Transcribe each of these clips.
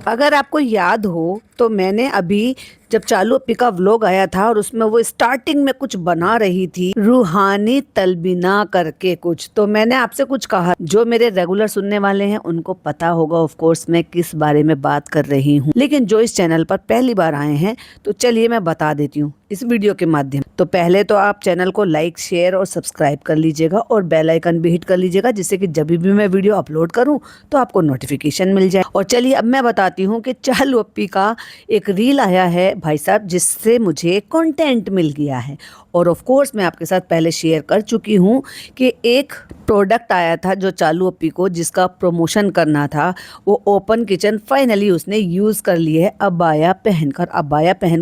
अगर आपको याद हो तो मैंने अभी जब चालू अप्पी का व्लॉग आया था और उसमें वो स्टार्टिंग में कुछ बना रही थी रूहानी तलबीना करके कुछ, तो मैंने आपसे कुछ कहा। जो मेरे रेगुलर सुनने वाले हैं उनको पता होगा ऑफ कोर्स मैं किस बारे में बात कर रही हूँ, लेकिन जो इस चैनल पर पहली बार आए हैं तो चलिए मैं बता देती हूँ इस वीडियो के माध्यम। तो पहले तो आप चैनल को लाइक, शेयर और सब्सक्राइब कर लीजिएगा और बेल आइकन भी हिट कर लीजिएगा, जिससे कि जब भी मैं वीडियो अपलोड करूं तो आपको नोटिफिकेशन मिल जाए। और चलिए अब मैं बताती हूँ कि चालू अप्पी का एक रील आया है भाई साहब, जिससे मुझे कंटेंट मिल गया है। और ऑफ कोर्स मैं आपके साथ पहले शेयर कर चुकी हूँ कि एक प्रोडक्ट आया था जो चालू अप्पी को जिसका प्रमोशन करना था, वो ओपन किचन फाइनली उसने यूज़ कर ली है अबाया पहनकर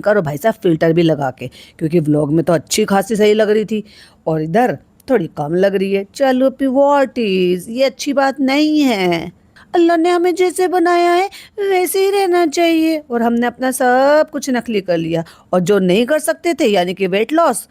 और भाई साहब फिल्टर भी लगा के, क्योंकि व्लॉग में तो अच्छी खासी सही लग रही थी और इधर थोड़ी कम लग रही है। चालू अप्पी व्हाट इज, ये अच्छी बात नहीं है। अल्लाह ने हमें जैसे बनाया है वैसे ही रहना चाहिए, और हमने अपना सब कुछ नकली कर लिया। और जो नहीं कर सकते थे यानी कि वेट लॉस,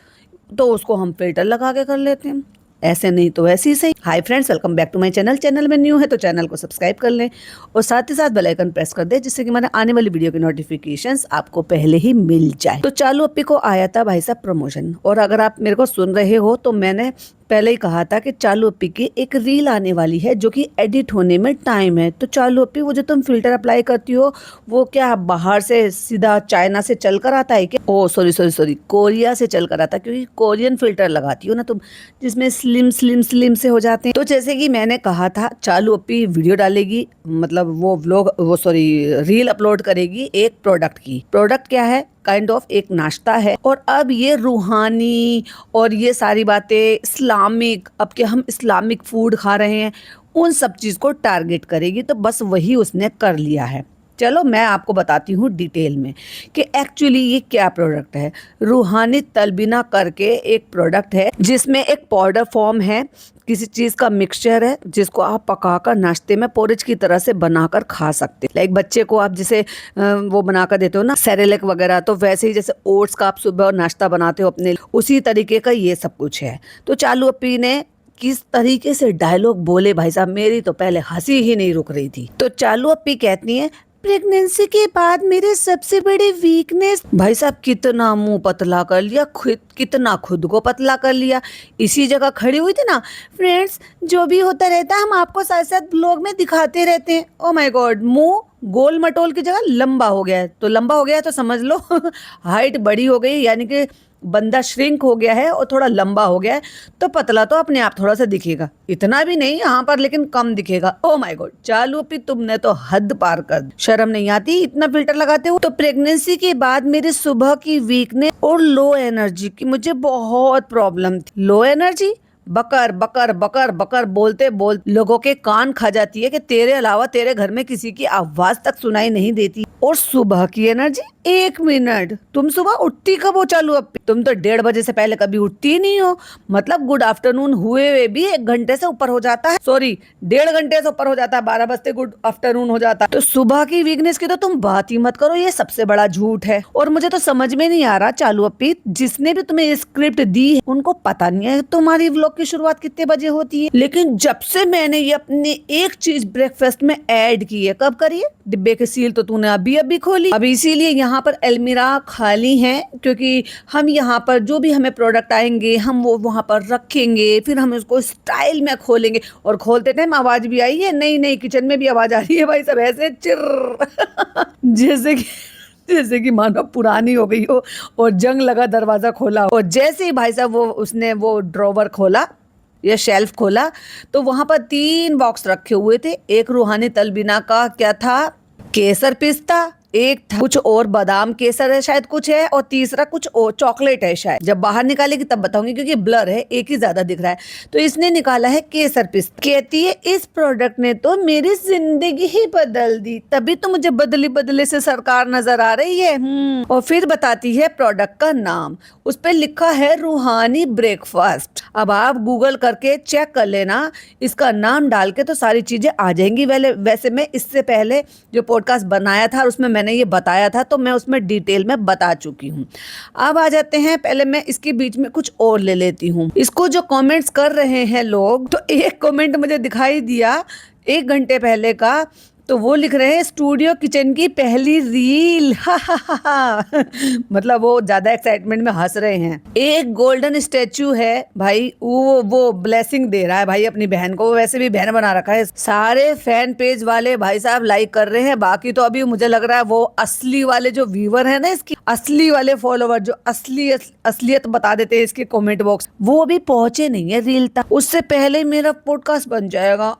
तो उसको हम फिल्टर लगा के कर लेते हैं। ऐसे नहीं तो ऐसे ही सही। Hi friends, welcome back to my channel. Channel में न्यू है तो चैनल को सब्सक्राइब कर लें और साथ ही साथ बेल आइकन प्रेस कर दें, जिससे कि हमारे आने वाली वीडियो की नोटिफिकेशंस आपको पहले ही मिल जाए। तो चालू अप्पी को आया था भाई साहब प्रमोशन, और अगर आप मेरे को सुन रहे हो तो मैंने पहले ही कहा था कि चालू अप्पी की एक रील आने वाली है जो कि एडिट होने में टाइम है। तो चालू अप्पी, वो जो तुम फिल्टर अप्लाई करती हो वो क्या बाहर से सीधा चाइना से चल कर आता है क्या? ओ सॉरी, कोरिया से चल कर आता है, क्योंकि कोरियन फिल्टर लगाती हो ना तुम, जिसमें स्लिम से हो जाते हैं। तो जैसे कि मैंने कहा था चालू अप्पी वीडियो डालेगी, मतलब वो रील अपलोड करेगी एक प्रोडक्ट की। प्रोडक्ट क्या है? काइंड ऑफ एक नाश्ता है। और अब ये रूहानी और ये सारी बातें इस्लामिक, अब के हम इस्लामिक फूड खा रहे हैं, उन सब चीज़ को टारगेट करेगी। तो बस वही उसने कर लिया है। चलो मैं आपको बताती हूँ डिटेल में कि एक्चुअली ये क्या प्रोडक्ट है। रूहानी तलबीना करके एक प्रोडक्ट है जिसमें एक पाउडर फॉर्म है, किसी चीज़ का मिक्सचर है, जिसको आप पकाकर नाश्ते में पोरिज की तरह से बनाकर खा सकते हैं। लाइक बच्चे को आप जैसे वो बनाकर देते हो ना सेरेलेक वगैरह, तो वैसे ही जैसे ओट्स का आप सुबह और नाश्ता बनाते हो अपने, उसी तरीके का ये सब कुछ है। तो चालू अप्पी ने किस तरीके से डायलॉग बोले भाई साहब, मेरी तो पहले हंसी ही नहीं रुक रही थी। तो चालू अप्पी कहती है, प्रेगनेंसी के बाद मेरे सबसे बड़ी वीकनेस। भाई साहब कितना मुंह पतला कर लिया, कितना खुद को पतला कर लिया। इसी जगह खड़ी हुई थी ना। फ्रेंड्स, जो भी होता रहता है हम आपको साथ साथ ब्लॉग में दिखाते रहते हैं। ओ माय गॉड, मुंह गोल मटोल की जगह लंबा हो गया है। तो लंबा हो गया है तो समझ लो हाइट बड़ी हो गई, यानी कि बंदा श्रिंक हो गया है और थोड़ा लंबा हो गया है। तो पतला तो अपने आप थोड़ा सा दिखेगा, इतना भी नहीं यहाँ पर, लेकिन कम दिखेगा। ओ माय गॉड, चालू अप्पी तुमने तो हद पार कर दी। शर्म नहीं आती इतना फिल्टर लगाते हो? तो प्रेगनेंसी के बाद मेरे सुबह की वीकनेस और लो एनर्जी की मुझे बहुत प्रॉब्लम थी। लो एनर्जी, बकर बकर बकर बकर बोलते बोलते लोगों के कान खा जाती है कि तेरे अलावा तेरे घर में किसी की आवाज तक सुनाई नहीं देती। और सुबह की एनर्जी, 1 मिनट, तुम सुबह उठती कब हो चालू अप्पी? तुम तो 1:30 बजे से पहले कभी उठती ही नहीं हो। मतलब गुड आफ्टरनून हुए भी 1 घंटे से ऊपर हो जाता है, सॉरी 1.5 घंटे से ऊपर हो जाता है, 12 बजते गुड आफ्टरनून हो जाता है। तो सुबह की वीकनेस की तो तुम बात ही मत करो, ये सबसे बड़ा झूठ है। और मुझे तो समझ में नहीं आ रहा चालू अप्पी, जिसने भी तुम्हें ये स्क्रिप्ट दी है उनको पता नहीं है तुम्हारी व्लॉग की शुरुआत कितने बजे होती है। लेकिन जब से मैंने ये अपनी एक चीज ब्रेकफास्ट में ऐड की है, कब करी है? डिब्बे की सील तो तूने अभी खोली। अब इसीलिए यहाँ पर अलमीरा खाली है, क्योंकि हम यहाँ पर जो भी हमें प्रोडक्ट आएंगे हम वो वहाँ पर रखेंगे, फिर हम उसको स्टाइल में खोलेंगे। और खोलते टाइम आवाज भी आई है, नहीं किचन में भी आवाज आ रही है भाई सब ऐसे चिर जैसे कि मानो पुरानी हो गई हो और जंग लगा दरवाजा खोला। और जैसे ही भाई साहब उसने वो ड्रॉवर खोला या शेल्फ खोला, तो वहां पर 3 बॉक्स रखे हुए थे। एक रूहानी तलबीना का क्या था, केसर पिस्ता, एक था कुछ और बादाम केसर है शायद कुछ है, और तीसरा कुछ और चॉकलेट है शायद। जब बाहर निकालेगी तब बताऊंगी, क्योंकि ब्लर है, एक ही ज्यादा दिख रहा है। तो इसने निकाला है केसर पिस्ता। कहती है इस प्रोडक्ट ने तो मेरी जिंदगी ही बदल दी, तभी तो मुझे बदले से सरकार नजर आ रही है। और फिर बताती है प्रोडक्ट का नाम, उस पर लिखा है रूहानी ब्रेकफास्ट। अब आप गूगल करके चेक कर लेना, इसका नाम डाल के तो सारी चीजें आ जाएंगी। वैसे मैं इससे पहले जो पॉडकास्ट बनाया था उसमें मैंने ये बताया था, तो मैं उसमें डिटेल में बता चुकी हूँ। अब आ जाते हैं, पहले मैं इसके बीच में कुछ और ले लेती हूँ। इसको जो कमेंट्स कर रहे हैं लोग, तो एक कमेंट मुझे दिखाई दिया 1 घंटे पहले का तो वो लिख रहे हैं स्टूडियो किचन की पहली रील। मतलब वो ज्यादा एक्साइटमेंट में हंस रहे हैं। एक गोल्डन स्टेचू है भाई, वो ब्लेसिंग दे रहा है भाई अपनी बहन को, वैसे भी बहन बना रखा है। सारे फैन पेज वाले भाई साहब लाइक कर रहे हैं, बाकी तो अभी मुझे लग रहा है वो असली वाले जो व्यूअर है ना, इसकी असली वाले फॉलोवर जो असलियत बता देते हैं इसके कमेंट बॉक्स, वो अभी पहुंचे नहीं है रील तक। उससे पहले मेरा पॉडकास्ट बन जाएगा।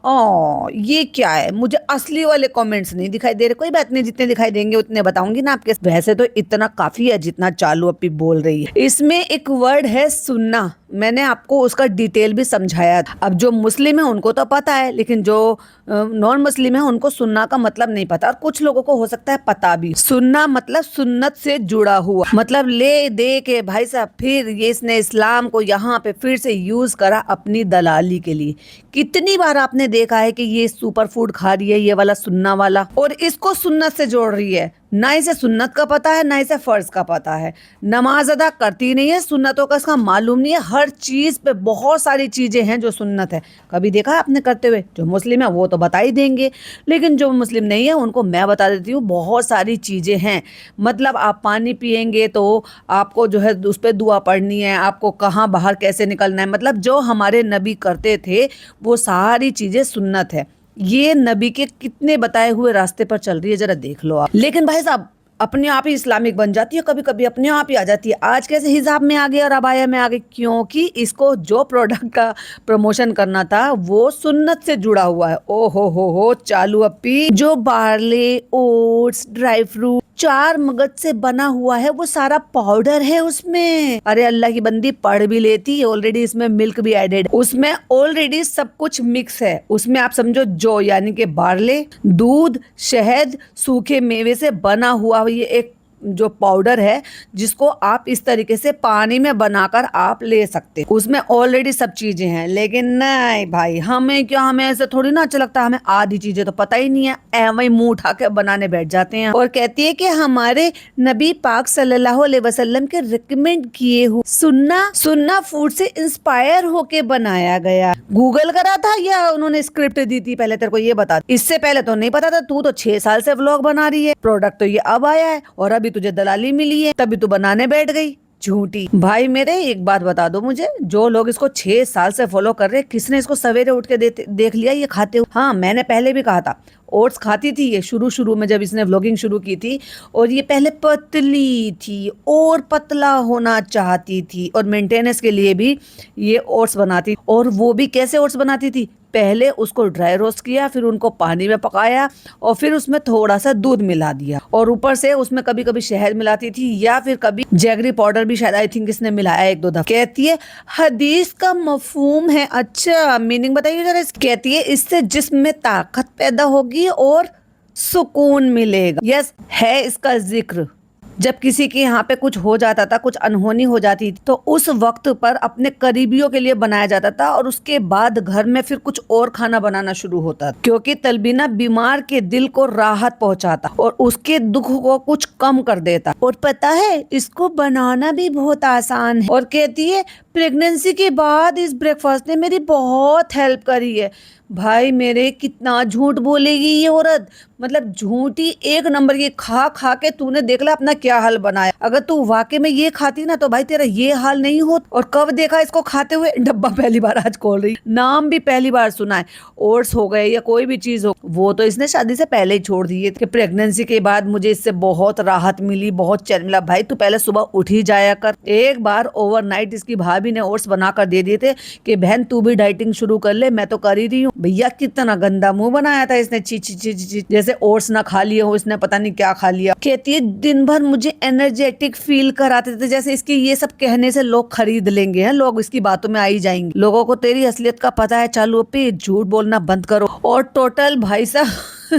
ये क्या है, मुझे असली वाले कमेंट्स नहीं दिखाई दे रहे। कोई बात नहीं, जितने दिखाई देंगे उतने बताऊंगी ना आपके। वैसे तो इतना काफी है जितना चालू अपी बोल रही है। इसमें एक वर्ड है सुन्ना, मैंने आपको उसका डिटेल भी समझाया था। अब जो मुस्लिम है उनको तो पता है, लेकिन जो नॉन मुस्लिम है उनको सुन्ना का मतलब नहीं पता, और कुछ लोगों को हो सकता है पता भी। सुन्ना मतलब सुन्नत से जुड़ा हुआ, मतलब ले दे के भाई साहब फिर ये इसने इस्लाम को यहाँ पे फिर से यूज करा अपनी दलाली के लिए। कितनी बार आपने देखा है कि ये सुपर फूड खा रही है ये वाला सुन्ना वाला, और इसको सुन्नत से जोड़ रही है। ना इसे सुन्नत का पता है ना इसे फर्ज का पता है, नमाज अदा करती नहीं है, सुन्नतों का इसका मालूम नहीं है। हर चीज पे बहुत सारी चीजें हैं जो सुन्नत है, कभी देखा है आपने करते हुए? जो मुस्लिम है वो तो बता ही देंगे, लेकिन जो मुस्लिम नहीं है उनको मैं बता देती हूँ बहुत सारी चीजें हैं। मतलब आप पानी पियेंगे तो आपको जो है उस पर दुआ पढ़नी है, आपको कहाँ बाहर कैसे निकलना है, मतलब जो हमारे नबी करते थे वो सारी चीजें सुन्नत है। ये नबी के कितने बताए हुए रास्ते पर चल रही है, जरा देख लो आप। लेकिन भाई साहब अपने आप ही इस्लामिक बन जाती है, कभी कभी अपने आप ही आ जाती है। आज कैसे हिजाब में आ गई और अबाया में आ गई, क्योंकि इसको जो प्रोडक्ट का प्रमोशन करना था वो सुन्नत से जुड़ा हुआ है। ओ हो चालू अपी, जो बार्ले, ओट्स, ड्राई फ्रूट, चार मगज से बना हुआ है वो सारा पाउडर है उसमें। अरे अल्लाह की बंदी पढ़ भी लेती है, ऑलरेडी इसमें मिल्क भी एडेड, उसमें ऑलरेडी सब कुछ मिक्स है। उसमें आप समझो जो यानी कि बार्ले, दूध, शहद, सूखे मेवे से बना हुआ ये एक जो पाउडर है जिसको आप इस तरीके से पानी में बनाकर आप ले सकते, उसमें ऑलरेडी सब चीजें हैं। लेकिन नहीं भाई, हमें ऐसे थोड़ी ना अच्छा लगता, हमें आधी चीजें तो पता ही नहीं है, ऐਵੇਂ मुंह उठा के बनाने बैठ जाते हैं। और कहती है कि हमारे नबी पाक सल्लल्लाहु अलैहि वसल्लम के रिकमेंड किए हुए सुन्ना फूड से इंस्पायर होके बनाया गया। गूगल करा था या उन्होंने स्क्रिप्ट दी थी पहले? तेरे को ये बता, इससे पहले तो नहीं पता था, तू तो 6 साल से व्लॉग बना रही है, प्रोडक्ट तो ये अब आया है और अभी तुझे दलाली मिली है, तभी तू बनाने बैठ गई। झूठी भाई मेरे, एक बात बता दो मुझे, जो लोग इसको 6 साल से फॉलो कर रहे हैं, किसने इसको सवेरे उठ के देख लिया ये खाते हुए? हाँ, मैंने पहले भी कहा था, ओट्स खाती थी ये शुरू में जब इसने व्लॉगिंग शुरू की थी, और ये पहले पतली थी और पतला होना चाहती थी, और मेंटेनेंस के लिए भी ये ओट्स बनाती, और वो भी कैसे ओट्स बनाती थी? पहले उसको ड्राई रोस्ट किया, फिर उनको पानी में पकाया, और फिर उसमें थोड़ा सा दूध मिला दिया, और ऊपर से उसमें कभी कभी शहद मिलाती थी, या फिर कभी जैगरी पाउडर भी शायद आई थिंक इसने मिलाया 1-2 दफा। कहती है हदीस का मफहूम है। अच्छा, मीनिंग बताइए जरा। कहती है इससे जिस्म में ताकत पैदा होगी और सुकून मिलेगा। यस, है इसका जिक्र। जब किसी के यहाँ पे कुछ हो जाता था, कुछ अनहोनी हो जाती थी, तो उस वक्त पर अपने करीबियों के लिए बनाया जाता था, और उसके बाद घर में फिर कुछ और खाना बनाना शुरू होता, क्योंकि तलबीना बीमार के दिल को राहत पहुंचाता और उसके दुख को कुछ कम कर देता। और पता है इसको बनाना भी बहुत आसान है। और कहती है प्रेगनेंसी के बाद इस ब्रेकफास्ट ने मेरी बहुत हेल्प करी है। भाई मेरे, कितना झूठ बोलेगी ये औरत, मतलब झूठी एक नंबर की। खा खा के तूने देख ला अपना क्या हाल बनाया। अगर तू वाकई में ये खाती ना तो भाई तेरा ये हाल नहीं होता। और कब देखा इसको खाते हुए? डब्बा पहली बार आज खोल रही, नाम भी पहली बार सुना है। ओट्स हो गए या कोई भी चीज हो, वो तो इसने शादी से पहले ही छोड़ दी है कि प्रेगनेंसी के बाद मुझे इससे बहुत राहत मिली, बहुत चैन मिला। भाई तू पहले सुबह उठ ही जाया कर। एक बार ओवरनाइट इसकी भाभी ने ओट्स बनाकर दे दिए थे कि बहन तू भी डाइटिंग शुरू कर ले, मैं तो कर ही रही हूँ। भैया कितना गंदा मुंह बनाया था इसने, ची ची ची ची, जैसे ओट्स ना खा लिया हो इसने, पता नहीं क्या खा लिया। कहती है दिन भर मुझे एनर्जेटिक फील कराते थे, जैसे इसके ये सब कहने से लोग खरीद लेंगे, हैं लोग इसकी बातों में आ ही जाएंगे। लोगों को तेरी असलियत का पता है, चालू पे झूठ बोलना बंद करो। और टोटल भाई साहब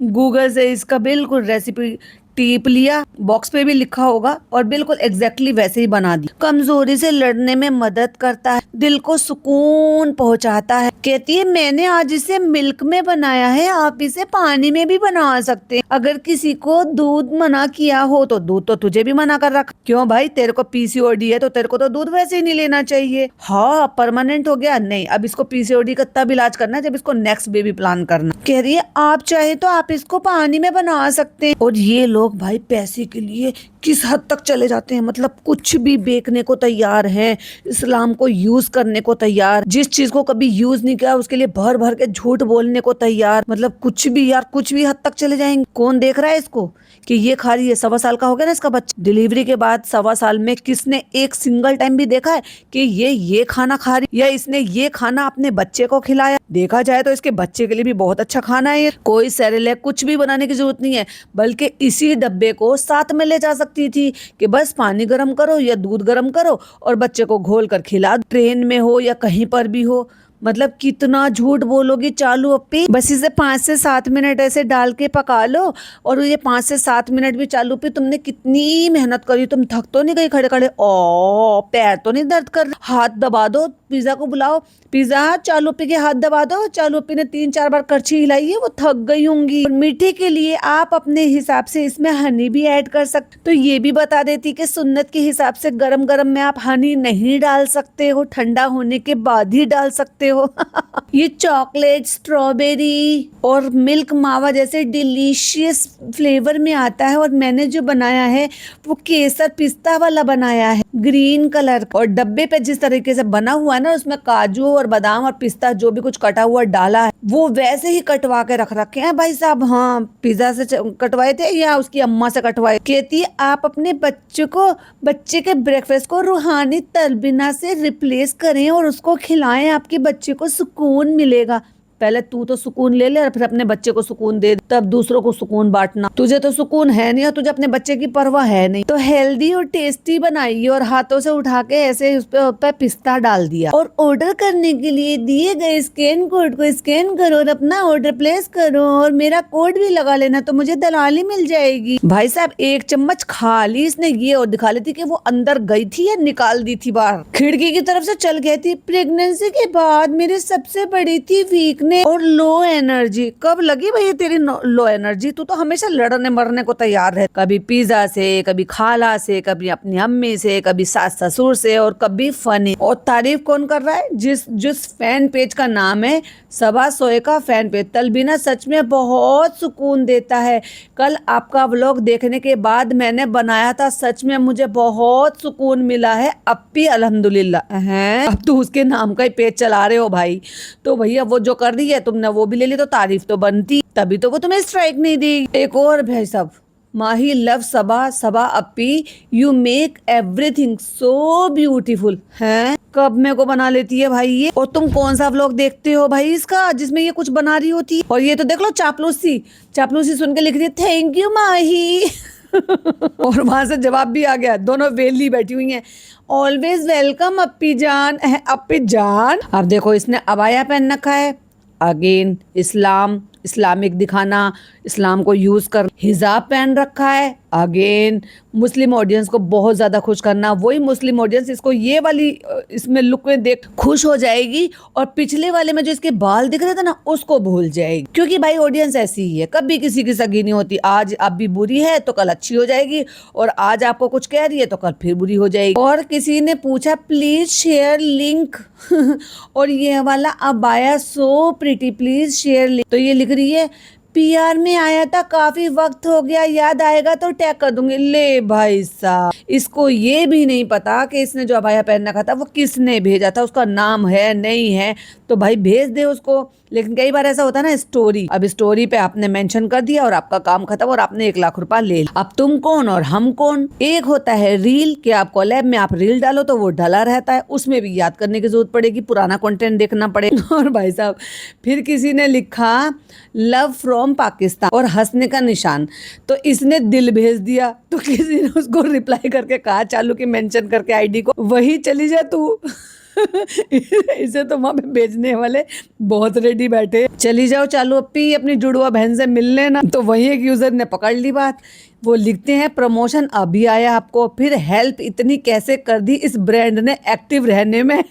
गूगल से इसका बिल्कुल रेसिपी टीप लिया, बॉक्स पे भी लिखा होगा और बिल्कुल एग्जैक्टली वैसे ही बना दी। कमजोरी से लड़ने में मदद करता है, दिल को सुकून पहुंचाता है। कहती है मैंने आज इसे मिल्क में बनाया है, आप इसे पानी में भी बना सकते हैं। अगर किसी को दूध मना किया हो तो दूध तो तुझे भी मना कर रखा। क्यों भाई, तेरे को पीसीओडी है तो तेरे को तो दूध वैसे ही नहीं लेना चाहिए। हाँ परमानेंट हो गया नहीं, अब इसको पीसीओडी का तब इलाज करना है जब इसको नेक्स्ट बेबी प्लान करना। कह रही है आप चाहे तो आप इसको पानी में बना सकते हैं। और ये लोग भाई पैसे के लिए किस हद तक चले जाते हैं, मतलब कुछ भी बेचने को तैयार है, इस्लाम को यूज करने को तैयार, जिस चीज को कभी यूज नहीं किया उसके लिए भर भर के झूठ बोलने को तैयार। मतलब कुछ भी यार, कुछ भी हद तक चले जाएंगे। कौन देख रहा है इसको कि ये खा रही है? 1.25 साल का हो गया ना इसका बच्चा। डिलीवरी के बाद 1.25 साल में किसने एक सिंगल टाइम भी देखा है कि ये खाना खा रही या इसने ये खाना अपने बच्चे को खिलाया? देखा जाए तो इसके बच्चे के लिए भी बहुत अच्छा खाना है। कोई सेरेलैक कुछ भी बनाने की जरूरत नहीं है, बल्कि इसी डब्बे को साथ में ले जा सकती थी कि बस पानी गर्म करो या दूध गर्म करो और बच्चे को घोल कर खिला। ट्रेन में हो या कहीं पर भी हो, मतलब कितना झूठ बोलोगी चालू अप्पी। बस इसे 5 से 7 मिनट ऐसे डाल के पका लो और ये 5 से 7 मिनट भी चालू अप्पी। तुमने कितनी मेहनत करी, तुम थक तो नहीं गई खड़े खड़े? ओ पैर तो नहीं दर्द कर? हाथ दबा दो, पिज्जा को बुलाओ, पिज्जा चालू अप्पी के हाथ दबा दो। चालू अप्पी ने 3-4 बार करछी हिलाई है, वो थक गई होंगी। मीठे के लिए आप अपने हिसाब से इसमें हनी भी ऐड कर सकते। तो ये भी बता देती कि सुन्नत के हिसाब से गरम गरम में आप हनी नहीं डाल सकते हो, ठंडा होने के बाद ही डाल सकते हो। ये चॉकलेट, स्ट्रॉबेरी और मिल्क मावा जैसे डिलीशियस फ्लेवर में आता है और मैंने जो बनाया है वो केसर पिस्ता वाला बनाया है, ग्रीन कलर। और डब्बे पे जिस तरीके से बना हुआ है ना, उसमें काजू और बादाम और पिस्ता जो भी कुछ कटा हुआ डाला है वो वैसे ही कटवा के रख रखे हैं भाई साहब। हाँ पिज्जा से कटवाए थे या उसकी अम्मा से कटवाए। कहती है आप अपने बच्चे के ब्रेकफास्ट को रूहानी तलबीना से रिप्लेस करें और उसको खिलाएं, आपके बच्चे को सुकून मिलेगा। पहले तू तो सुकून ले ले और फिर अपने बच्चे को सुकून दे, तब दूसरों को सुकून बांटना। तुझे तो सुकून है नहीं और तुझे अपने बच्चे की परवाह है नहीं। तो हेल्दी और टेस्टी बनाइए और हाथों से उठा के ऐसे उस पे पिस्ता डाल दिया। और ऑर्डर करने के लिए दिए गए स्कैन कोड को स्कैन करो और अपना ऑर्डर प्लेस करो और मेरा कोड भी लगा लेना तो मुझे दलाली मिल जाएगी। भाई साहब 1 चम्मच खा ली इसने ये और दिखा लेती कि वो अंदर गई थी या निकाल दी थी बाहर। खिड़की की तरफ से चल गई थी। प्रेगनेंसी के बाद मेरी सबसे बड़ी थी वीकनेस और लो एनर्जी। कब लगी भैया तेरी लो एनर्जी? तू तो हमेशा लड़ने मरने को तैयार है, कभी पिज्जा से, कभी खाला से, कभी अपनी अम्मी से, कभी सास ससुर से और कभी फनी। और तारीफ कौन कर रहा है? जिस फैन पेज का नाम है सबा सोए का फैन पेज। तलबीना सच में बहुत सुकून देता है। कल आपका व्लॉग देखने के बाद मैंने बनाया था, सच में मुझे बहुत सुकून मिला है अप्पी अल्हम्दुलिल्लाह। हैं अब तो उसके नाम का ही पेज चला रहे हो भाई, तो भैया वो जो कर रही है तुमने वो भी ले ली तो तारीफ तो बनती, तभी तो वो तुम्हें स्ट्राइक नहीं दी। एक और भाई साहब, माही लव सबा अप्पी, you make everything so beautiful. हैं कब मेरे को बना लेती है भाई ये। और तुम कौन सा व्लॉग देखते हो भाई इसका जिसमें ये कुछ बना रही होती? और ये तो देख लो चापलूसी सुन के लिख रही है थैंक यू माही। और वहां से जवाब भी आ गया, दोनों वेली बैठी हुई हैं। ऑलवेज वेलकम अप्पी जान। अप्पी जान अब देखो इसने अबाया पहन रखा है, अगेन इस्लामिक दिखाना, इस्लाम को यूज कर। हिजाब पहन रखा है, अगेन मुस्लिम ऑडियंस को बहुत ज्यादा खुश करना। वही मुस्लिम ऑडियंस इसको ये वाली इसमें लुक में देख खुश हो जाएगी और पिछले वाले में जो इसके बाल दिख रहे थे ना उसको भूल जाएगी। क्योंकि भाई ऑडियंस ऐसी ही है, कभी किसी की सगी नहीं होती। आज आप भी बुरी है तो कल अच्छी हो जाएगी और आज आपको कुछ कह रही है तो कल फिर बुरी हो जाएगी। और किसी ने पूछा प्लीज शेयर लिंक और ये वाला abaya so pretty, please share link. तो ये लिख रही है पीआर में आया था, काफी वक्त हो गया, याद आएगा तो टैग कर दूंगी। ले भाई साहब, इसको ये भी नहीं पता कि इसने जो अबाया पहन रखा था वो किसने भेजा था, उसका नाम है नहीं है तो भाई भेज दे उसको। लेकिन कई बार ऐसा होता है ना स्टोरी, अब स्टोरी पे आपने मेंशन कर दिया और आपका काम खत्म और आपने 1 लाख रुपया ले लिया। अब तुम कौन और हम कौन? एक होता है रील कि आप कोलैब में आप रील डालो तो वो डला रहता है, उसमें भी याद करने की जरूरत पड़ेगी, पुराना कंटेंट देखना पड़ेगा। और भाई साहब फिर किसी ने लिखा लव फ्रॉम पाकिस्तान और हंसने का निशान, तो इसने दिल भेज दिया। तो किसी ने उसको रिप्लाई करके कहा चालू की मेंशन करके आईडी को, वही चली जा तू। इसे तो वहां पे बेचने वाले बहुत रेडी बैठे। चली जाओ चालू अप्पी अपनी जुड़वा बहन से मिल लेना। तो वही एक यूजर ने पकड़ ली बात। वो लिखते हैं प्रमोशन अभी आया आपको, फिर हेल्प इतनी कैसे कर दी इस ब्रांड ने एक्टिव रहने में।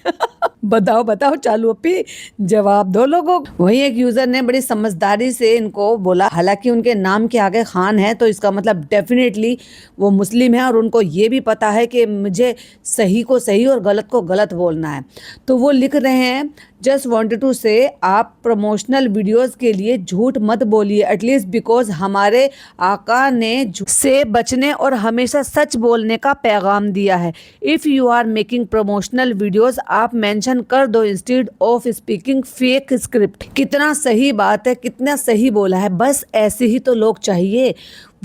बताओ बताओ चालू अप्पी, जवाब दो लोगों को। वही एक यूजर ने बड़ी समझदारी से इनको बोला, हालांकि उनके नाम के आगे खान है तो इसका मतलब डेफिनेटली वो मुस्लिम है और उनको ये भी पता है कि मुझे सही को सही और गलत को गलत बोलना है। तो वो लिख रहे हैं, जस्ट वांटेड टू से आप प्रमोशनल वीडियोस के लिए झूठ मत बोलिए, एटलीस्ट बिकॉज हमारे आका ने झूठ से बचने और हमेशा सच बोलने का पैगाम दिया है। If you are making promotional videos आप मेंशन कर दो instead of speaking fake script. कितना सही बात है, कितना सही बोला है। बस ऐसे ही तो लोग चाहिए।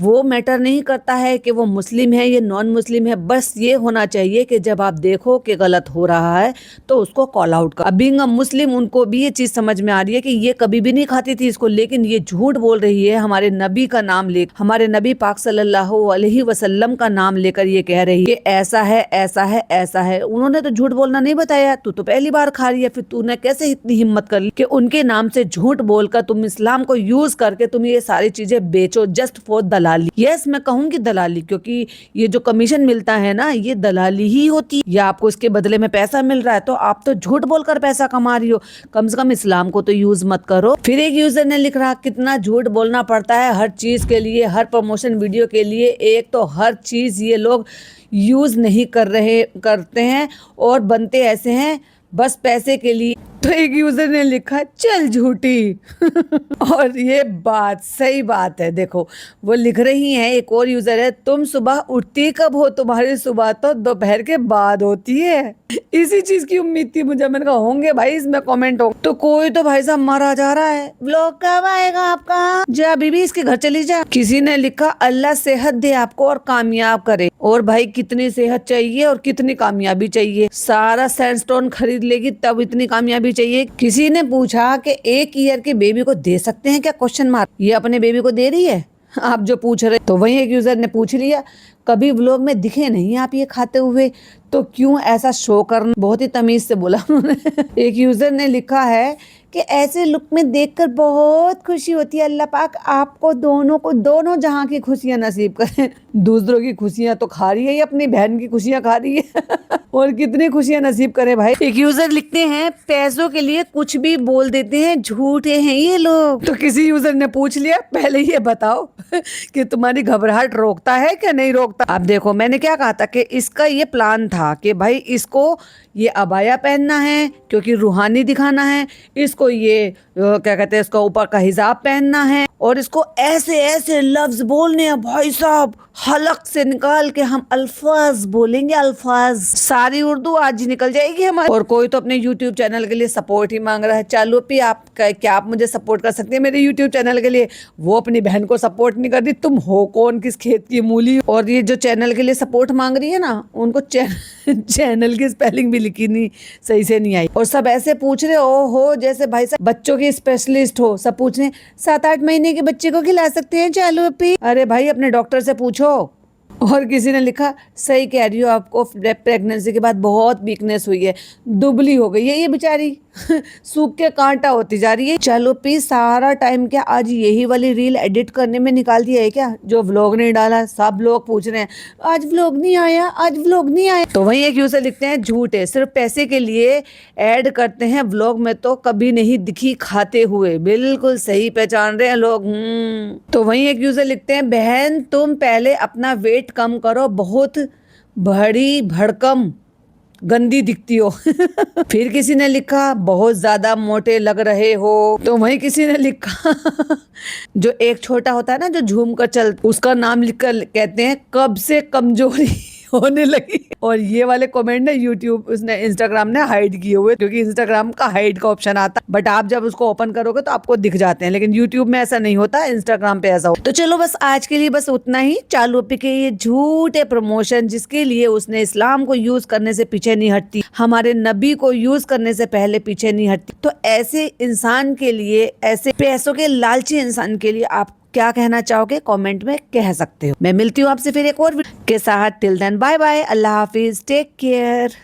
वो मैटर नहीं करता है कि वो मुस्लिम है या नॉन मुस्लिम है, बस ये होना चाहिए कि जब आप देखो कि गलत हो रहा है तो उसको कॉल आउट कर। बीइंग अ मुस्लिम उनको भी ये चीज़ समझ में आ रही है कि ये कभी भी नहीं खाती थी इसको, लेकिन ये झूठ बोल रही है हमारे नबी का नाम ले, हमारे नबी पाक सल्लल्लाहु अलैहि वसल्लम का नाम लेकर ये कह रही है कि ऐसा है ऐसा है ऐसा है। उन्होंने तो झूठ बोलना नहीं बताया, तू तो पहली बार खा रही है, फिर तूने कैसे इतनी हिम्मत कर ली कि उनके नाम से झूठ बोलकर तुम इस्लाम को यूज करके तुम ये सारी चीजें बेचो जस्ट फॉर दलाली। यस मैं कहूंगी दलाली, क्योंकि ये जो कमीशन मिलता है ना ये दलाली ही होती है, या आपको इसके बदले में पैसा मिल रहा है तो आप तो झूठ बोलकर पैसा कमा रही हो। कम से कम इस्लाम को तो यूज मत करो। फिर एक यूजर ने लिख रहा, कितना झूठ बोलना पड़ता है हर चीज के लिए, हर प्रमोशन वीडियो के लिए। एक तो हर चीज ये लोग यूज नहीं करते हैं और बनते ऐसे हैं बस पैसे के लिए। तो एक यूजर ने लिखा, चल झूठी। और ये बात सही बात है। देखो वो लिख रही हैं, एक और यूजर है, तुम सुबह उठती कब हो, तुम्हारी सुबह तो दोपहर के बाद होती है। इसी चीज की उम्मीद थी मुझे, मैंने कहा होंगे भाई इसमें कमेंट हो। तो कोई तो भाई साहब मारा जा रहा है, व्लॉग कब आएगा आपका, जा बीबी इसके घर चली जा। किसी ने लिखा, अल्लाह सेहत दे आपको और कामयाब करे। और भाई कितनी सेहत चाहिए और कितनी कामयाबी चाहिए, सारा सैंडस्टोन खरीद लेगी तब इतनी कामयाबी चाहिए। किसी ने पूछा कि 1 ईयर के बेबी को दे सकते हैं क्या, क्वेश्चन मार्क। ये अपने बेबी को दे रही है आप जो पूछ रहे। तो वही एक यूजर ने पूछ लिया, कभी व्लॉग में दिखे नहीं आप ये खाते हुए, तो क्यों ऐसा शो करना। बहुत ही तमीज से बोला उन्होंने। एक यूजर ने लिखा है कि ऐसे लुक में देखकर बहुत खुशी होती है, अल्लाह पाक आपको दोनों को दोनों जहां की खुशियां नसीब करें। दूसरों की खुशियां तो खा रही है, ये अपनी बहन की खुशियां खा रही है। और कितनी खुशियां नसीब करे भाई। एक यूजर लिखते हैं, पैसों के लिए कुछ भी बोल देते हैं, झूठे हैं ये लोग। तो किसी यूजर ने पूछ लिया, पहले ये बताओ कि तुम्हारी घबराहट रोकता है क्या नहीं रोकता। अब देखो मैंने क्या कहा था कि इसका ये प्लान था कि भाई इसको ये अबाया पहनना है क्योंकि रूहानी दिखाना है, इसको ये क्या कहते हैं इसका ऊपर का हिजाब पहनना है, और इसको ऐसे ऐसे लफ्ज बोलने हैं भाई साहब, हलक से निकाल के हम अल्फाज बोलेंगे, अल्फाज सारी उर्दू आज ही निकल जाएगी हमारी। और कोई तो अपने YouTube चैनल के लिए सपोर्ट ही मांग रहा है। चालू भी आप क्या आप मुझे सपोर्ट कर सकते हैं मेरे YouTube चैनल के लिए। वो अपनी बहन को सपोर्ट नहीं कर रही, तुम हो कौन, किस खेत की मूली। और ये जो चैनल के लिए सपोर्ट मांग रही है ना, उनको चैनल की स्पेलिंग भी लिखी नहीं सही से नहीं आई। और सब ऐसे पूछ रहे हो जैसे भाई साहब बच्चों के स्पेशलिस्ट हो। सब पूछ रहे 7-8 महीने के बच्चे को खिला सकते हैं चालू अपी। अरे भाई अपने डॉक्टर से पूछो। और किसी ने लिखा, सही कह रही हो, आपको प्रेगनेंसी के बाद बहुत वीकनेस हुई है, दुबली हो गई है ये बेचारी। सूख के कांटा होती जा रही है। चलो पी सारा टाइम क्या आज यही वाली रील एडिट करने में निकाल दिया है क्या, जो व्लॉग नहीं डाला। सब लोग पूछ रहे हैं आज व्लॉग नहीं आया, आज व्लॉग नहीं आया। तो वही एक यूजर लिखते हैं, झूठ है, सिर्फ पैसे के लिए ऐड करते हैं, व्लॉग में तो कभी नहीं दिखी खाते हुए। बिल्कुल सही पहचान रहे हैं लोग। तो वही एक यूजर लिखते हैं, बहन तुम पहले अपना वेट कम करो, बहुत बड़ी भड़कम गंदी दिखती हो। फिर किसी ने लिखा, बहुत ज्यादा मोटे लग रहे हो। तो वहीं किसी ने लिखा, जो एक छोटा होता है ना जो झूम कर चल, उसका नाम लिखकर कहते हैं कब से कमजोरी होने लगी। और ये वाले कमेंट ना यूट्यूब उसने इंस्टाग्राम ने हाइड किए हुए, क्योंकि इंस्टाग्राम का हाइड का ऑप्शन आता, बट आप जब उसको ओपन करोगे तो आपको दिख जाते हैं, लेकिन यूट्यूब में ऐसा नहीं होता, इंस्टाग्राम पे ऐसा होता। तो चलो बस आज के लिए बस उतना ही। चालू अपी के ये झूठे प्रमोशन जिसके लिए उसने इस्लाम को यूज करने से पीछे नहीं हटती, हमारे नबी को यूज करने से पहले पीछे नहीं हटती, तो ऐसे इंसान के लिए, ऐसे पैसों के लालची इंसान के लिए आप क्या कहना चाहोगे कमेंट में कह सकते हो। मैं मिलती हूँ आपसे फिर एक और वीडियो के साथ। टिल देन बाय बाय, अल्लाह हाफिज, टेक केयर।